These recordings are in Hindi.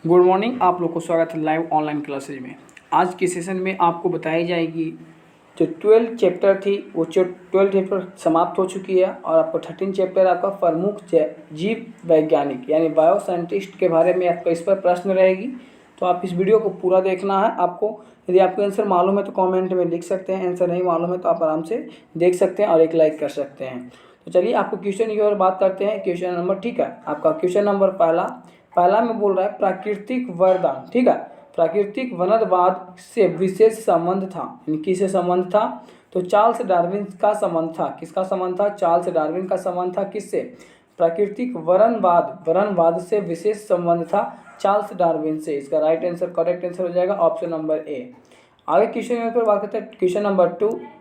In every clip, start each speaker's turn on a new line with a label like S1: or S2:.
S1: Good morning. आप लोग को स्वागत है लाइव ऑनलाइन क्लासेज में। आज के सेशन में आपको बताई जाएगी जो 12 चैप्टर थी वो 12 चैप्टर समाप्त हो चुकी है और आपको 13 चैप्टर आपका प्रमुख जीव वैज्ञानिक यानी बायो साइंटिस्ट के बारे में आपका इस पर प्रश्न रहेगी। तो आप इस वीडियो को पूरा देखना है आपको। यदि आपको आंसर मालूम है तो कमेंट में लिख सकते हैं, आंसर नहीं मालूम है तो आप आराम से देख सकते हैं और एक लाइक कर सकते हैं। तो चलिए आपको क्वेश्चन की ओर बात करते हैं। क्वेश्चन नंबर ठीक है, आपका क्वेश्चन नंबर पहला में बोल रहा है प्राकृतिक वरदान। ठीक है, प्राकृतिक वनवाद से विशेष संबंध था, किससे संबंध था? तो चार्ल्स डार्विन का संबंध था। किसका संबंध था? चार्ल्स डार्विन का संबंध था। किससे? प्राकृतिक वनवाद से विशेष संबंध था चार्ल्स डार्विन से। इसका राइट आंसर, करेक्ट आंसर हो जाएगा ऑप्शन नंबर ए। आगे क्वेश्चन पर बात करते हैं। क्वेश्चन नंबर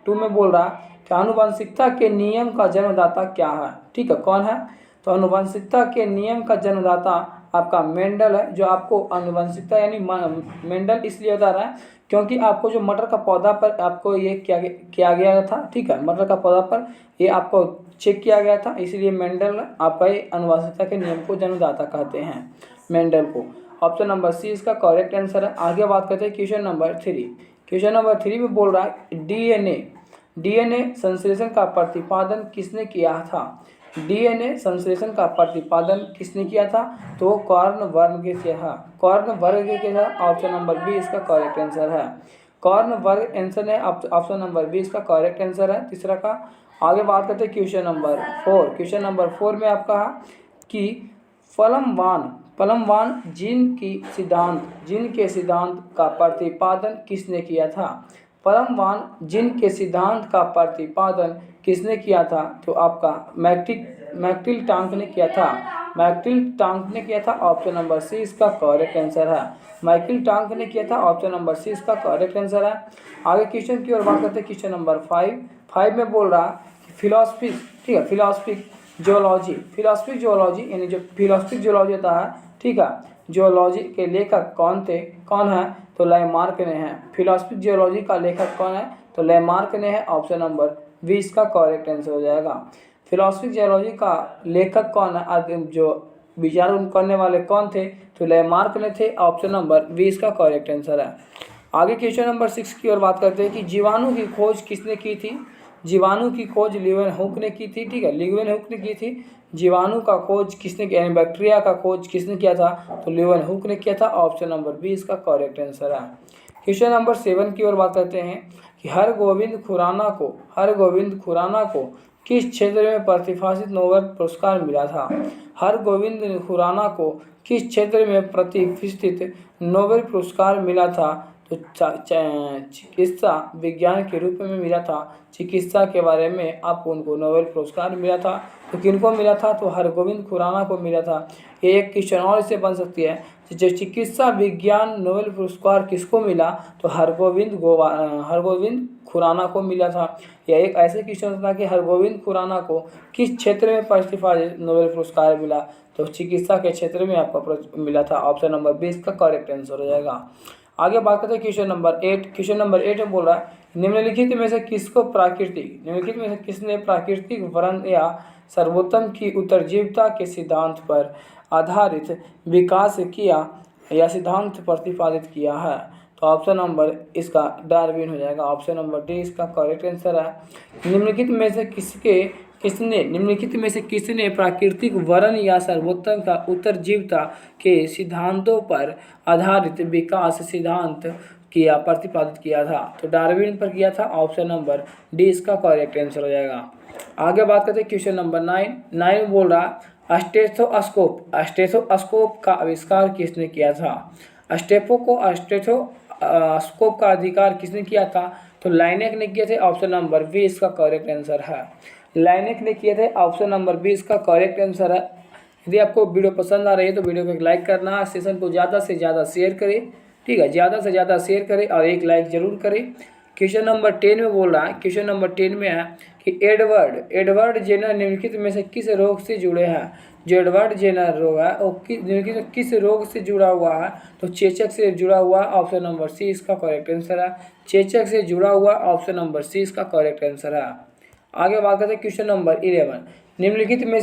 S1: टू में बोल रहा है कि आनुवंशिकता के नियम का जन्मदाता क्या है? ठीक है, कौन है? तो आनुवंशिकता के नियम का जन्मदाता आपका मेंडल है। जो आपको आनुवंशिकता यानी मेंडल इसलिए बता रहा है क्योंकि आपको जो मटर का पौधा पर आपको ये किया गया था। ठीक है, मटर का पौधा पर ये आपको चेक किया गया था, इसलिए मेंडल आपका ये आनुवंशिकता के नियम को जन्मदाता कहते हैं, मेंडल को। ऑप्शन नंबर सी इसका करेक्ट आंसर है। आगे बात करते हैं क्वेश्चन नंबर 3। क्वेश्चन नंबर 3 में बोल रहा है डीएनए संश्लेषण का प्रतिपादन किसने किया था? डीएनए संश्लेषण का प्रतिपादन किसने किया था? तो कॉर्न वर्ग के था। कॉर्न वर्ग के था। ऑप्शन नंबर बी इसका करेक्ट आंसर है। कॉर्न वर्ग आंसर है, ऑप्शन नंबर बी इसका करेक्ट आंसर है तीसरा का। आगे बात करते हैं क्वेश्चन नंबर 4। क्वेश्चन नंबर 4 में आपका कि फलमवान जीन के सिद्धांत का प्रतिपादन किसने किया था? फलमवान जीन के सिद्धांत का प्रतिपादन किसने किया था? तो आपका मैक्टिल टांक ने किया था। मैक्टिल टांक ने किया था। ऑप्शन नंबर सी इसका करेक्ट आंसर है। माइकल टांक ने किया था। ऑप्शन नंबर सी इसका करेक्ट आंसर है। आगे क्वेश्चन की ओर बात करते हैं। क्वेश्चन नंबर 5 में बोल रहा है फिलॉसफी, ठीक है, फिलॉसफिक जियोलॉजी यानी जो फिलॉसफिक जियोलॉजी होता है, ठीक है, जियोलॉजी के लेखक कौन है? तो लैमार्क ने है। फिलॉसफिक जियोलॉजी का लेखक कौन है? तो लैमार्क ने है। ऑप्शन नंबर बी इसका करेक्ट आंसर हो जाएगा। फिलॉसफिक जियोलॉजी का लेखक कौन है? जो विचार करने वाले कौन थे? तो लैमार्क ने थे। ऑप्शन नंबर बी इसका करेक्ट आंसर है। आगे क्वेश्चन नंबर 6 की ओर बात करते हैं कि जीवाणु की खोज किसने की थी? जीवाणु की खोज लीवेनहुक ने की थी। ठीक है, लीवेनहुक ने की थी। जीवाणु का खोज किसने किया, यानी बैक्टीरिया का खोज किसने किया था? तो लीवेनहुक ने किया था। ऑप्शन नंबर बी इसका करेक्ट आंसर है। क्वेश्चन नंबर 7 की ओर बात करते हैं कि हरगोविंद खुराना को किस क्षेत्र में प्रतिष्ठित नोबेल पुरस्कार मिला था? हरगोविंद खुराना को किस क्षेत्र में प्रतिष्ठित नोबेल पुरस्कार मिला था? तो चिकित्सा विज्ञान के रूप में मिला था। चिकित्सा के बारे में आपको उनको नोबेल पुरस्कार मिला था। तो किनको मिला था? तो हरगोविंद खुराना को मिला था। ये एक क्वेश्चन और इससे बन सकती है, जो चिकित्सा विज्ञान नोबेल पुरस्कार किसको मिला? तो हरगोविंद खुराना को मिला था। यह एक ऐसे क्वेश्चन था कि हरगोविंद खुराना को किस क्षेत्र में प्रतिष्ठित नोबेल पुरस्कार मिला? तो चिकित्सा के क्षेत्र में आपको मिला था। ऑप्शन नंबर 20 का करेक्ट आंसर हो जाएगा। आगे बात करते हैं क्वेश्चन नंबर 8। क्वेश्चन नंबर 8 में बोल रहा है निम्नलिखित में से किसने प्राकृतिक वर्ण या सर्वोत्तम की उत्तरजीविता के सिद्धांत पर आधारित विकास किया या सिद्धांत प्रतिपादित किया है? तो ऑप्शन नंबर इसका डार्विन हो जाएगा। ऑप्शन नंबर डी इसका करेक्ट आंसर है। निम्नलिखित में से किसने प्राकृतिक वर्ण या सर्वोत्तम का उत्तरजीविता के सिद्धांतों पर आधारित विकास सिद्धांत प्रतिपादित किया था? तो डार्विन पर किया था। ऑप्शन नंबर डी इसका करेक्ट आंसर हो जाएगा। आगे बात करते हैं क्वेश्चन नंबर 9 बोल रहा स्टेथोस्कोप का आविष्कार किसने किया था? स्टेथोस्कोप का अधिकार किसने किया था? तो लाइनेक ने किए थे। ऑप्शन नंबर बी इसका करेक्ट आंसर है। लाइनेक ने किए थे। ऑप्शन नंबर बी इसका करेक्ट आंसर है। यदि आपको वीडियो पसंद आ रही है तो वीडियो को एक लाइक करना, सेशन को ज़्यादा से ज़्यादा शेयर करें। ठीक है, ज़्यादा से ज़्यादा शेयर करें और एक लाइक जरूर करें। क्वेश्चन नंबर 10 में बोल रहा है, क्वेश्चन नंबर 10 में है कि एडवर्ड जेनर निम्नलिखित में से किस रोग से जुड़े हैं? जो एडवर्ड जेनर रोग है वो किस रोग से जुड़ा हुआ है? तो चेचक से जुड़ा हुआ। ऑप्शन नंबर सी इसका करेक्ट आंसर है। चेचक से जुड़ा हुआ। ऑप्शन नंबर सी इसका करेक्ट आंसर है। आगे बात करते हैं क्वेश्चन नंबर 11। निम्नलिखित में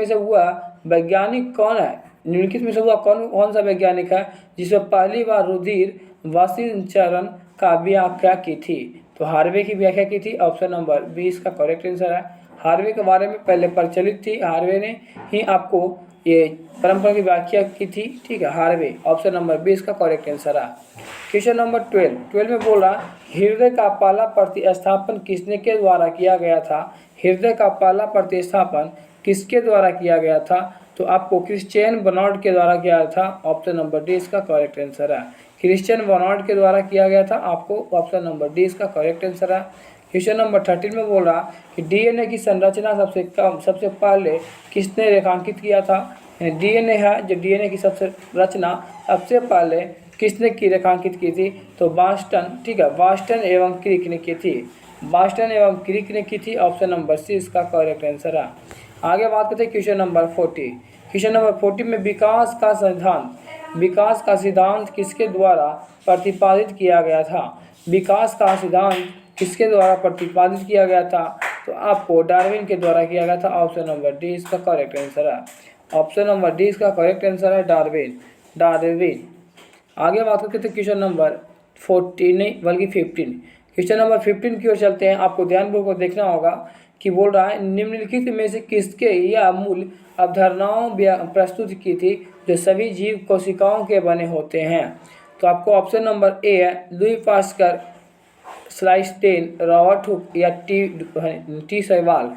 S1: से हुआ वैज्ञानिक कौन है निम्नलिखित में से वह कौन कौन सा वैज्ञानिक है जिसने पहली बार रुधिर वाष्पीकरण का व्याख्या की थी? तो हार्वे की व्याख्या की थी। ऑप्शन नंबर बी इसका करेक्ट आंसर है। हार्वे के बारे में पहले प्रचलित थी, हार्वे ने ही आपको ये परंपरा की व्याख्या की थी। ठीक है, हार्वे। ऑप्शन नंबर बी इसका करेक्ट आंसर है। क्वेश्चन नंबर 12 में बोल रहा हृदय का पहला प्रतिस्थापन किसने के द्वारा किया गया था? हृदय का पहला प्रतिस्थापन किसके द्वारा किया गया था? तो आपको क्रिश्चियन बर्नार्ड के द्वारा किया था। ऑप्शन नंबर डी इसका करेक्ट आंसर है। क्रिश्चियन बर्नार्ड के द्वारा किया गया था आपको, ऑप्शन नंबर डी इसका करेक्ट आंसर है। क्वेश्चन नंबर 13 में बोल रहा कि डीएनए की संरचना सबसे पहले किसने रेखांकित किया था? डीएनए है जो डीएनए की रचना सबसे पहले किसने की रेखांकित की थी? तो बास्टन। ठीक है, बास्टन एवं क्रिक ने की थी। बास्टन एवं क्रिक ने की थी। ऑप्शन नंबर सी इसका करेक्ट आंसर है। आगे बात करते हैं क्वेश्चन नंबर 40। क्वेश्चन नंबर 40 में विकास का सिद्धांत किसके द्वारा प्रतिपादित किया गया था? विकास का सिद्धांत किसके द्वारा प्रतिपादित किया गया था? तो आपको डार्विन के द्वारा किया गया था। ऑप्शन नंबर डी इसका करेक्ट आंसर है। ऑप्शन नंबर डी इसका करेक्ट आंसर है, डार्विन। आगे बात करते हैं क्वेश्चन नंबर 14 नहीं बल्कि 15। क्वेश्चन नंबर 15 की ओर चलते हैं। आपको ध्यानपूर्वक देखना होगा कि बोल रहा है निम्नलिखित में से किसके यह मूल अवधारणाओं प्रस्तुत की थी जो सभी जीव कोशिकाओं के बने होते हैं? तो आपको ऑप्शन नंबर ए है लुई पास्कल, स्लाइस्टेन, रॉबर्ट हुक या टी सहवाल।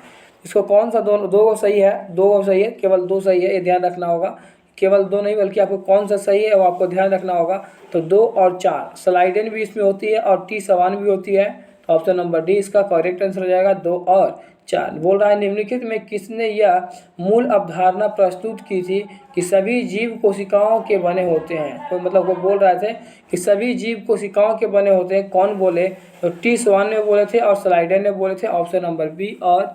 S1: इसको कौन सा दो सही है? दो सही है, केवल दो सही है, ये ध्यान रखना होगा। केवल दो नहीं बल्कि आपको कौन सा सही है वो आपको ध्यान रखना होगा। तो 2 और 4 स्लाइडेन भी इसमें होती है और टी सवान भी होती है। तो ऑप्शन नंबर डी इसका करेक्ट आंसर हो जाएगा, 2 और 4। बोल रहा है निम्नलिखित में किसने यह मूल अवधारणा प्रस्तुत की थी कि सभी जीव कोशिकाओं के बने होते हैं? तो मतलब वो बोल रहे थे कि सभी जीव कोशिकाओं के बने होते हैं। कौन बोले? तो टी सवान ने बोले थे और स्लाइडेन ने बोले थे। ऑप्शन नंबर बी और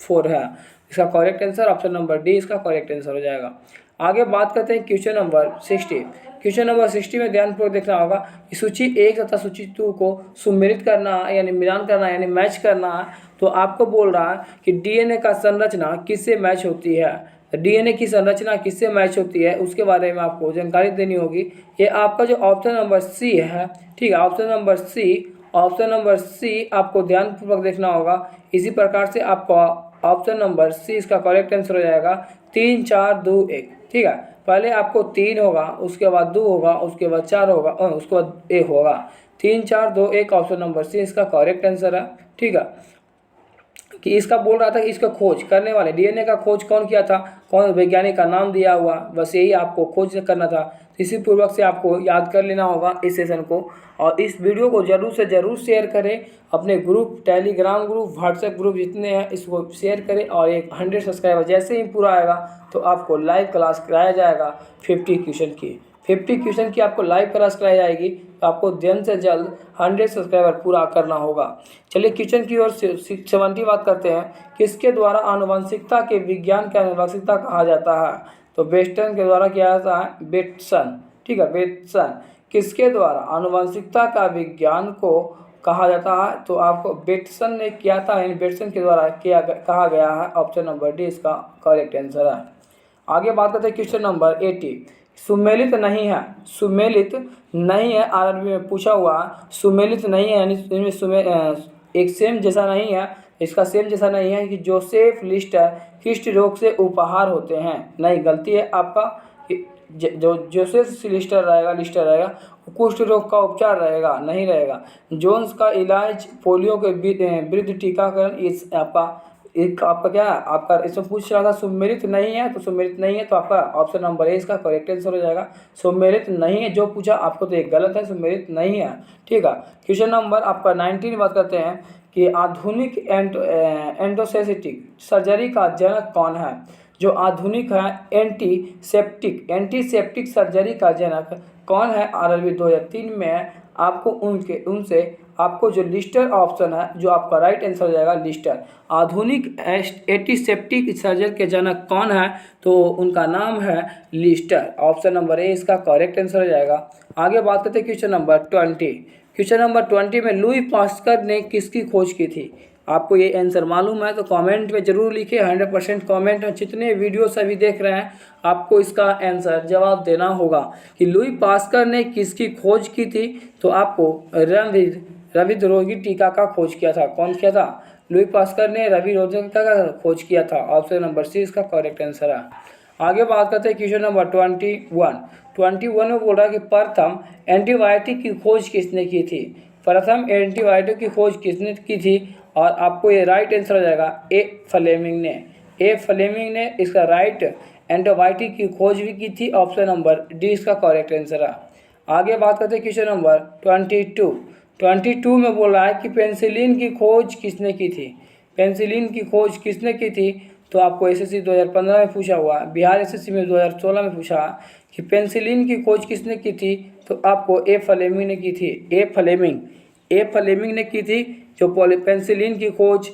S1: 4 है इसका correct answer. Option number D इसका करेक्ट आंसर हो जाएगा। आगे बात करते हैं क्वेश्चन नंबर 60। क्वेश्चन नंबर 60 में ध्यानपूर्वक देखना होगा कि सूची 1 तथा सूची 2 को सुमेलित करना यानी मिलान करना यानी मैच करना है। तो आपको बोल रहा है कि डीएनए का संरचना किससे मैच होती है? डीएनए की संरचना किससे मैच होती है उसके बारे में आपको जानकारी देनी होगी। ये आपका जो ऑप्शन नंबर सी है, ठीक है, ऑप्शन नंबर सी आपको ध्यानपूर्वक देखना होगा। इसी प्रकार से आपका ऑप्शन नंबर सी इसका करेक्ट आंसर हो जाएगा, 3 4 2 1। ठीक है, पहले आपको 3 होगा, उसके बाद 2 होगा, उसके बाद 4 होगा और उसके बाद 1 होगा। 3 4 2 1 ऑप्शन नंबर सी इसका करेक्ट आंसर है। ठीक है, कि इसका बोल रहा था कि इसका खोज करने वाले डीएनए का खोज कौन किया था, कौन वैज्ञानिक का नाम दिया हुआ, बस यही आपको खोज करना था। इसी पूर्वक से आपको याद कर लेना होगा इस सेशन को। और इस वीडियो को जरूर से जरूर शेयर करें अपने group, Telegram group, WhatsApp group जितने हैं इसको शेयर करें। और एक 100 सब्सक्राइबर जैसे ही पूरा आएगा तो आपको लाइव क्लास कराया जाएगा 50 क्वेश्चन की आपको लाइव क्लास कराई जाएगी। तो आपको जल्द से जल्द 100 सब्सक्राइबर पूरा करना होगा। चलिए क्वेश्चन की ओर 70 बात करते हैं। किसके द्वारा आनुवंशिकता के विज्ञान की आनुवंशिकता कहा जाता है? तो बेटसन के द्वारा किया जाता है, बेटसन। ठीक है, बेटसन किसके द्वारा आनुवंशिकता का विज्ञान को कहा जाता है? तो आपको बेटसन ने किया था, यानी बेटसन के द्वारा कहा गया है। ऑप्शन नंबर डी इसका करेक्ट आंसर है। आगे बात करते हैं क्वेश्चन नंबर 80। सुमेलित नहीं है आरआरबी में पूछा हुआ, सुमेलित नहीं है यानी इनमें एक सेम जैसा नहीं है, इसका सेम जैसा नहीं है कि जोसेफ लिस्टर कुष्ठ रोग से उपहार होते हैं। नहीं, गलती है आपका। जो जोसेफ लिस्टर रहेगा वो कुष्ठ रोग का उपचार रहेगा, नहीं रहेगा। जोन्स का इलाज पोलियो के विरुद्ध टीकाकरण। इस आपका क्या है, आपका इसमें पूछ रहा था सुमेलित नहीं है, तो सुमेलित नहीं है तो आपका ऑप्शन नंबर ए इसका करेक्ट आंसर हो जाएगा। सुमेलित नहीं है जो पूछा आपको तो एक गलत है, सुमेलित नहीं है। ठीक है, क्वेश्चन नंबर आपका 19 बात करते हैं कि आधुनिक एंडोसेस्टिक सर्जरी का जनक कौन है? जो आधुनिक है एंटीसेप्टिक सर्जरी का जनक कौन है? आरआरबी 2003 में आपको उनसे आपको जो लिस्टर ऑप्शन है जो आपका राइट आंसर हो जाएगा, लिस्टर। आधुनिक एंटीसेप्टिक सर्जरी के जनक कौन है? तो उनका नाम है लिस्टर। ऑप्शन नंबर ए इसका करेक्ट आंसर हो जाएगा। आगे बात करते हैं क्वेश्चन नंबर 20। क्वेश्चन नंबर 20 में लुई पास्कल ने किसकी खोज की थी? आपको ये आंसर मालूम है तो कमेंट में ज़रूर लिखिए। 100% कमेंट में जितने वीडियो सभी देख रहे हैं आपको इसका आंसर जवाब देना होगा कि लुई पास्कल ने किसकी खोज की थी। तो आपको रविद्रोही टीका का खोज किया था। कौन किया था? लुई पास्कल ने रविद्रोही टीका का खोज किया था। ऑप्शन नंबर सी इसका करेक्ट आंसर है। आगे बात करते हैं क्वेश्चन नंबर 21 में बोल रहा है कि प्रथम एंटीबायोटिक की खोज किसने की थी। प्रथम एंटीबायोटिक की खोज किसने की थी? और आपको ये राइट आंसर हो जाएगा ए फ्लेमिंग ने इसका राइट एंटीबायोटिक की खोज भी की थी। ऑप्शन नंबर डी इसका करेक्ट आंसर है। आगे बात करते हैं क्वेश्चन नंबर 22 में बोल रहा है कि पेनिसिलिन की खोज किसने की थी। पेनिसिलिन की खोज किसने की थी? तो आपको एसएससी 2015 में पूछा हुआ, बिहार एसएससी में 2016 में पूछा कि पेनिसिलिन की खोज किसने की थी। तो आपको ए फ्लेमिंग ने की थी। ए फ्लेमिंग ने की थी जो पेनिसिलिन की खोज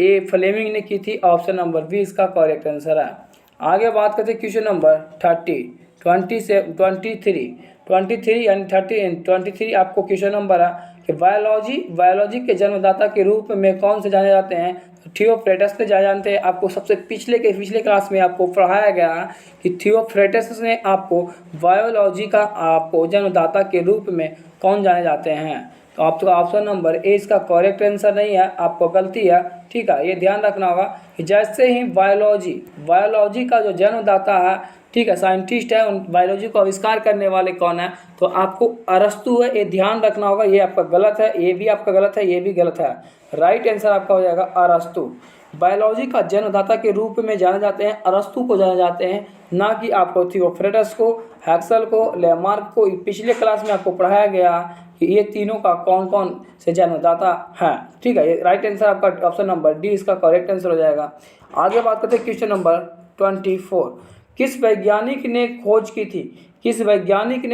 S1: ए फ्लेमिंग ने की थी। ऑप्शन नंबर बी इसका करेक्ट आंसर है। आगे बात करते हैं क्वेश्चन नंबर 23 आपको क्वेश्चन नंबर है कि बायोलॉजी के जन्मदाता के रूप में कौन से जाने जाते हैं। थियोफ्रेटस से जाने जानते हैं। आपको सबसे पिछले क्लास में आपको पढ़ाया गया कि थियोफ्रेटस ने आपको बायोलॉजी का आपको जन्मदाता के रूप में कौन जाने जाते हैं। तो आपका ऑप्शन नंबर ए इसका करेक्ट आंसर नहीं है, आपको गलती है। ठीक है, ये ध्यान रखना होगा कि जैसे ही बायोलॉजी का जो जन्मदाता है, ठीक है, साइंटिस्ट है, उन बायोलॉजी को आविष्कार करने वाले कौन है। तो आपको अरस्तु है, ये ध्यान रखना होगा। ये आपका गलत है, ये भी आपका गलत है, ये भी गलत है। राइट आंसर आपका हो जाएगा अरस्तु। बायोलॉजी का जन्मदाता के रूप में जाने जाते हैं, अरस्तु को जाने जाते हैं, ना कि आपको थियोफ्रेटस को, हैक्सल को, लेमार्क को। पिछले क्लास में आपको पढ़ाया गया कि ये तीनों का कौन कौन से जन्मदाता हैं। ठीक है, ये राइट आंसर आपका ऑप्शन नंबर डी इसका करेक्ट आंसर हो जाएगा। आगे बात करते हैं क्वेश्चन नंबर 24। किस वैज्ञानिक ने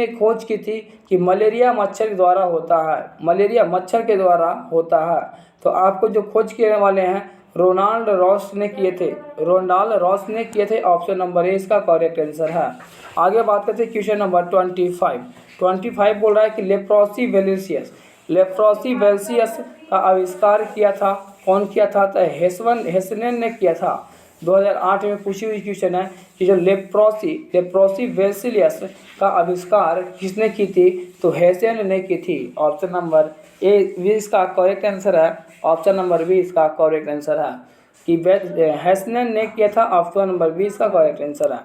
S1: खोज की थी कि मलेरिया मच्छर के द्वारा होता है। मलेरिया मच्छर के द्वारा होता है। तो आपको जो खोज करने वाले हैं रोनाल्ड रॉस ने किए थे। ऑप्शन नंबर ए इसका करेक्ट आंसर है। आगे बात करते हैं क्वेश्चन नंबर 25 बोल रहा है कि लेप्रोसी वेल्सियस का आविष्कार किया था। कौन किया था? तो हेसनेन ने किया था। 2008 में पूछी हुई क्वेश्चन है कि जो लेप्रोसी वेल्सियस का आविष्कार किसने की थी। तो हेसेन ने की थी। ऑप्शन नंबर ए इसका करेक्ट आंसर है। ऑप्शन नंबर बी इसका करेक्ट आंसर है कि हेसनेन ने किया था। ऑप्शन नंबर बी इसका करेक्ट आंसर है।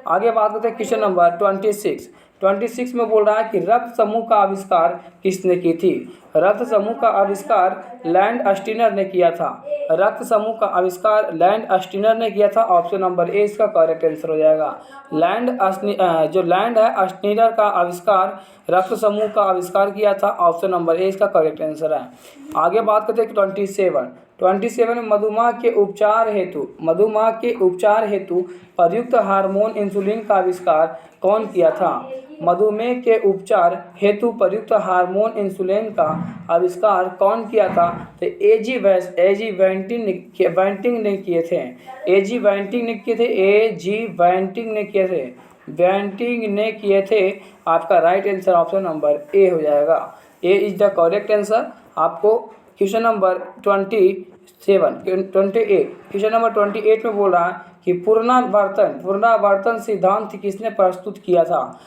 S1: आगे बात करते हैं क्वेश्चन नंबर 26 में बोल रहा है कि रक्त समूह का आविष्कार किसने की थी। रक्त समूह का आविष्कार लैंड अस्टीनर ने किया था। ऑप्शन नंबर ए इसका करेक्ट आंसर हो जाएगा। लैंड है अस्टीनर का आविष्कार रक्त समूह का आविष्कार किया था। ऑप्शन नंबर ए इसका करेक्ट आंसर है। आगे बात करते हैं 27 में मधुमेह के उपचार हेतु प्रयुक्त हार्मोन इंसुलिन का आविष्कार कौन किया था। मधुमेह के उपचार हेतु प्रयुक्त हार्मोन इंसुलिन का आविष्कार कौन किया था। तो एजी वेंटिंग ने किए थे। आपका right answer option number A हो जाएगा। ए इज द करेक्ट आंसर। आपको क्वेश्चन नंबर 28 में बोल रहा है कि पुनरावर्तन सिद्धांत किसने प्रस्तुत किया था।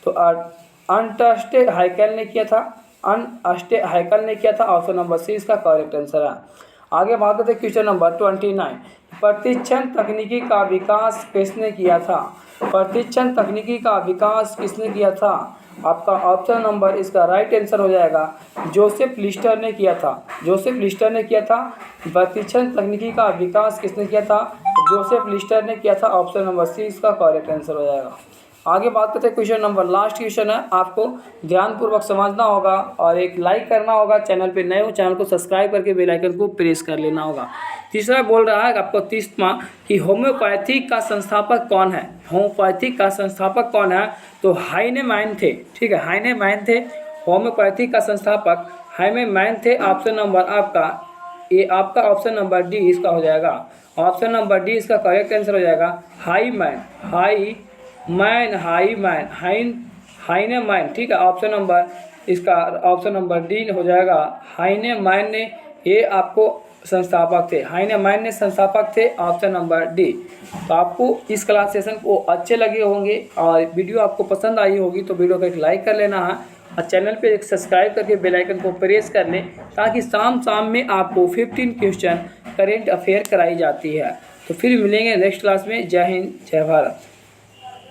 S1: तो अर्नस्ट हाइकल ने किया था। ऑप्शन नंबर सी इसका करेक्ट आंसर है। आगे बात करते हैं क्वेश्चन नंबर 29। प्रतिक्षण तकनीकी का विकास किसने किया था। आपका ऑप्शन नंबर इसका राइट आंसर हो जाएगा जोसेफ लिस्टर ने किया था। प्रतिक्षण तकनीकी का विकास किसने किया था। जोसेफ लिस्टर ने किया था। ऑप्शन नंबर सी इसका करेक्ट आंसर हो जाएगा। आगे बात करते हैं क्वेश्चन नंबर लास्ट क्वेश्चन है। आपको ध्यानपूर्वक समझना होगा और एक लाइक करना होगा। चैनल पे नए हो चैनल को सब्सक्राइब करके बेल आइकन को प्रेस कर लेना होगा। तीसरा बोल रहा है आपको 30वां कि होम्योपैथी का संस्थापक कौन है। तो हाइनेमैन थे। ठीक है, हाइनेमैन थे। होम्योपैथी का संस्थापक हाइनेमैन थे। ऑप्शन नंबर आपका ऑप्शन नंबर डी इसका हो जाएगा। ऑप्शन नंबर डी इसका करेक्ट आंसर हो जाएगा। हाइनेमैन। ठीक है, ऑप्शन नंबर इसका ऑप्शन नंबर डी हो जाएगा। हाइने माइने ये आपको संस्थापक थे, हाइने माइने संस्थापक थे, ऑप्शन नंबर डी। तो आपको इस क्लास सेशन को अच्छे लगे होंगे और वीडियो आपको पसंद आई होगी तो वीडियो को एक लाइक कर लेना है और चैनल पे एक सब्सक्राइब करके बेल आइकन को प्रेस कर लें, ताकि शाम में आपको 15 क्वेश्चन करेंट अफेयर कराई जाती है। तो फिर मिलेंगे नेक्स्ट क्लास में। जय हिंद, जय भारत।